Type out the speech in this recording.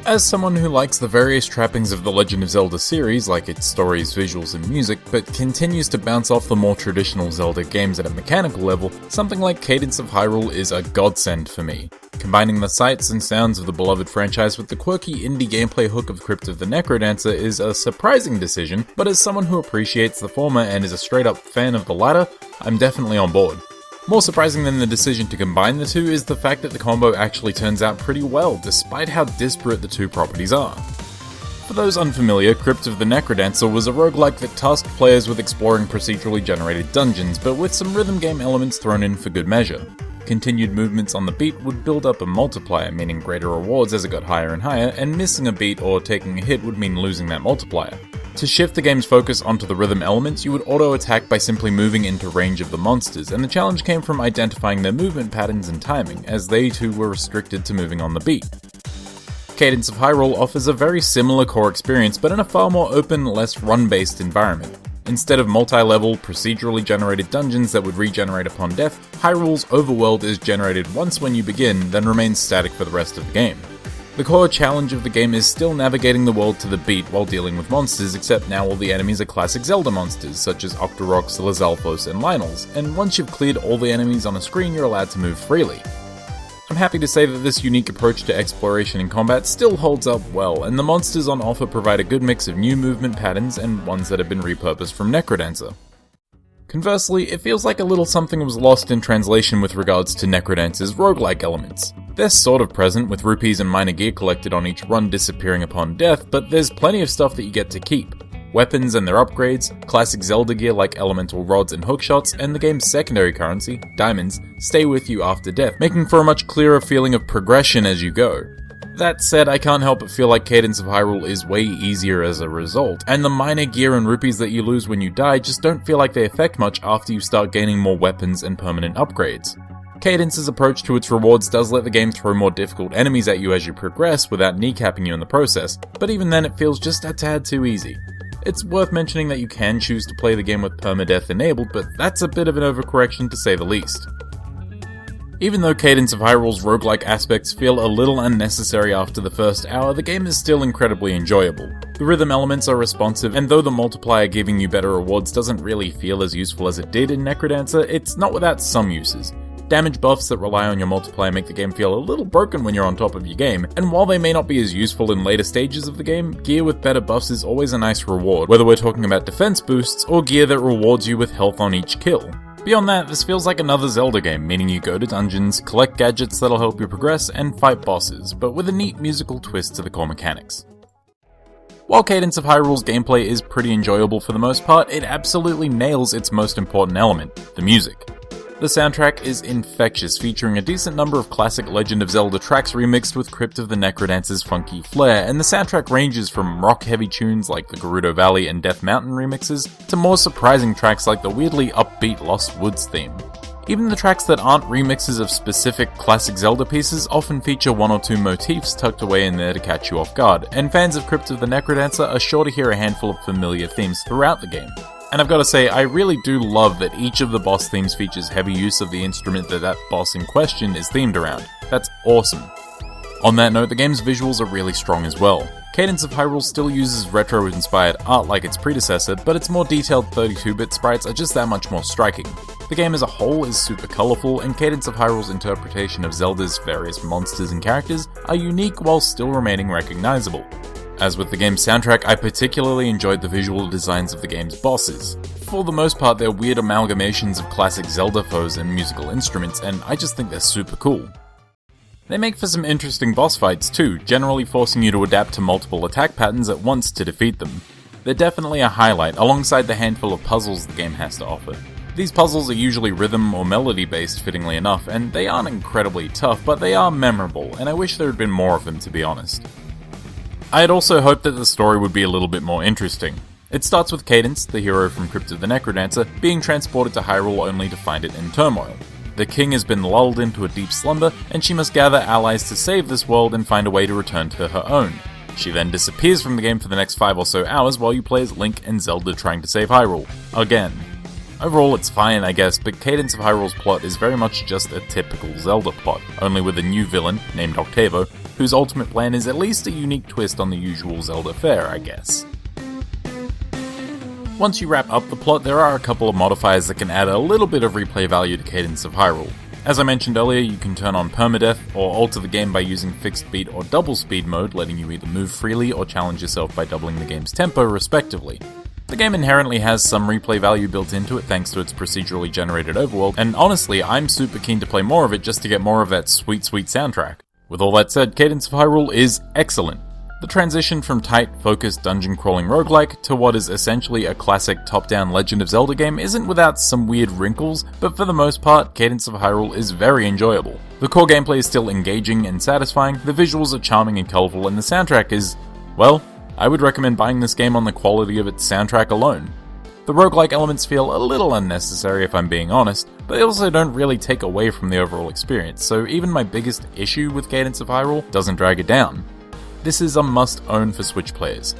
As someone who likes the various trappings of the Legend of Zelda series, like its stories, visuals, and music, but continues to bounce off the more traditional Zelda games at a mechanical level, something like Cadence of Hyrule is a godsend for me. Combining the sights and sounds of the beloved franchise with the quirky indie gameplay hook of Crypt of the Necrodancer is a surprising decision, but as someone who appreciates the former and is a straight up fan of the latter, I'm definitely on board. More surprising than the decision to combine the two is the fact that the combo actually turns out pretty well, despite how disparate the two properties are. For those unfamiliar, Crypt of the Necrodancer was a roguelike that tasked players with exploring procedurally generated dungeons, but with some rhythm game elements thrown in for good measure. Continued movements on the beat would build up a multiplier, meaning greater rewards as it got higher and higher, and missing a beat or taking a hit would mean losing that multiplier. To shift the game's focus onto the rhythm elements, you would auto-attack by simply moving into range of the monsters, and the challenge came from identifying their movement patterns and timing, as they too were restricted to moving on the beat. Cadence of Hyrule offers a very similar core experience, but in a far more open, less run-based environment. Instead of multi-level, procedurally generated dungeons that would regenerate upon death, Hyrule's overworld is generated once when you begin, then remains static for the rest of the game. The core challenge of the game is still navigating the world to the beat while dealing with monsters, except now all the enemies are classic Zelda monsters, such as Octoroks, Lizalfos, and Lynels, and once you've cleared all the enemies on a screen, you're allowed to move freely. I'm happy to say that this unique approach to exploration and combat still holds up well, and the monsters on offer provide a good mix of new movement patterns and ones that have been repurposed from Necrodancer. Conversely, it feels like a little something was lost in translation with regards to Necrodancer's roguelike elements. They're sort of present, with rupees and minor gear collected on each run disappearing upon death, but there's plenty of stuff that you get to keep. Weapons and their upgrades, classic Zelda gear like elemental rods and hookshots, and the game's secondary currency, diamonds, stay with you after death, making for a much clearer feeling of progression as you go. That said, I can't help but feel like Cadence of Hyrule is way easier as a result, and the minor gear and rupees that you lose when you die just don't feel like they affect much after you start gaining more weapons and permanent upgrades. Cadence's approach to its rewards does let the game throw more difficult enemies at you as you progress without kneecapping you in the process, but even then it feels just a tad too easy. It's worth mentioning that you can choose to play the game with permadeath enabled, but that's a bit of an overcorrection to say the least. Even though Cadence of Hyrule's roguelike aspects feel a little unnecessary after the first hour, the game is still incredibly enjoyable. The rhythm elements are responsive, and though the multiplier giving you better rewards doesn't really feel as useful as it did in Necrodancer, it's not without some uses. Damage buffs that rely on your multiplier make the game feel a little broken when you're on top of your game, and while they may not be as useful in later stages of the game, gear with better buffs is always a nice reward, whether we're talking about defense boosts or gear that rewards you with health on each kill. Beyond that, this feels like another Zelda game, meaning you go to dungeons, collect gadgets that'll help you progress, and fight bosses, but with a neat musical twist to the core mechanics. While Cadence of Hyrule's gameplay is pretty enjoyable for the most part, it absolutely nails its most important element, the music. The soundtrack is infectious, featuring a decent number of classic Legend of Zelda tracks remixed with Crypt of the Necrodancer's funky flair, and the soundtrack ranges from rock-heavy tunes like the Gerudo Valley and Death Mountain remixes, to more surprising tracks like the weirdly upbeat Lost Woods theme. Even the tracks that aren't remixes of specific classic Zelda pieces often feature one or two motifs tucked away in there to catch you off guard, and fans of Crypt of the Necrodancer are sure to hear a handful of familiar themes throughout the game. And I've got to say, I really do love that each of the boss themes features heavy use of the instrument that boss in question is themed around. That's awesome. On that note, the game's visuals are really strong as well. Cadence of Hyrule still uses retro-inspired art like its predecessor, but its more detailed 32-bit sprites are just that much more striking. The game as a whole is super colourful, and Cadence of Hyrule's interpretation of Zelda's various monsters and characters are unique while still remaining recognisable. As with the game's soundtrack, I particularly enjoyed the visual designs of the game's bosses. For the most part, they're weird amalgamations of classic Zelda foes and musical instruments, and I just think they're super cool. They make for some interesting boss fights too, generally forcing you to adapt to multiple attack patterns at once to defeat them. They're definitely a highlight, alongside the handful of puzzles the game has to offer. These puzzles are usually rhythm or melody based, fittingly enough, and they aren't incredibly tough, but they are memorable, and I wish there had been more of them, to be honest. I had also hoped that the story would be a little bit more interesting. It starts with Cadence, the hero from Crypt of the Necrodancer, being transported to Hyrule only to find it in turmoil. The king has been lulled into a deep slumber, and she must gather allies to save this world and find a way to return to her own. She then disappears from the game for the next 5 or so hours while you play as Link and Zelda trying to save Hyrule. Again. Overall, it's fine, I guess, but Cadence of Hyrule's plot is very much just a typical Zelda plot, only with a new villain, named Octavo, whose ultimate plan is at least a unique twist on the usual Zelda fare, I guess. Once you wrap up the plot, there are a couple of modifiers that can add a little bit of replay value to Cadence of Hyrule. As I mentioned earlier, you can turn on permadeath, or alter the game by using fixed beat or double speed mode, letting you either move freely or challenge yourself by doubling the game's tempo, respectively. The game inherently has some replay value built into it thanks to its procedurally generated overworld, and honestly, I'm super keen to play more of it just to get more of that sweet soundtrack. With all that said, Cadence of Hyrule is excellent. The transition from tight, focused dungeon-crawling roguelike to what is essentially a classic top-down Legend of Zelda game isn't without some weird wrinkles, but for the most part, Cadence of Hyrule is very enjoyable. The core gameplay is still engaging and satisfying, the visuals are charming and colourful, and the soundtrack is, well, I would recommend buying this game on the quality of its soundtrack alone. The roguelike elements feel a little unnecessary if I'm being honest, but they also don't really take away from the overall experience, so even my biggest issue with Cadence of Hyrule doesn't drag it down. This is a must-own for Switch players.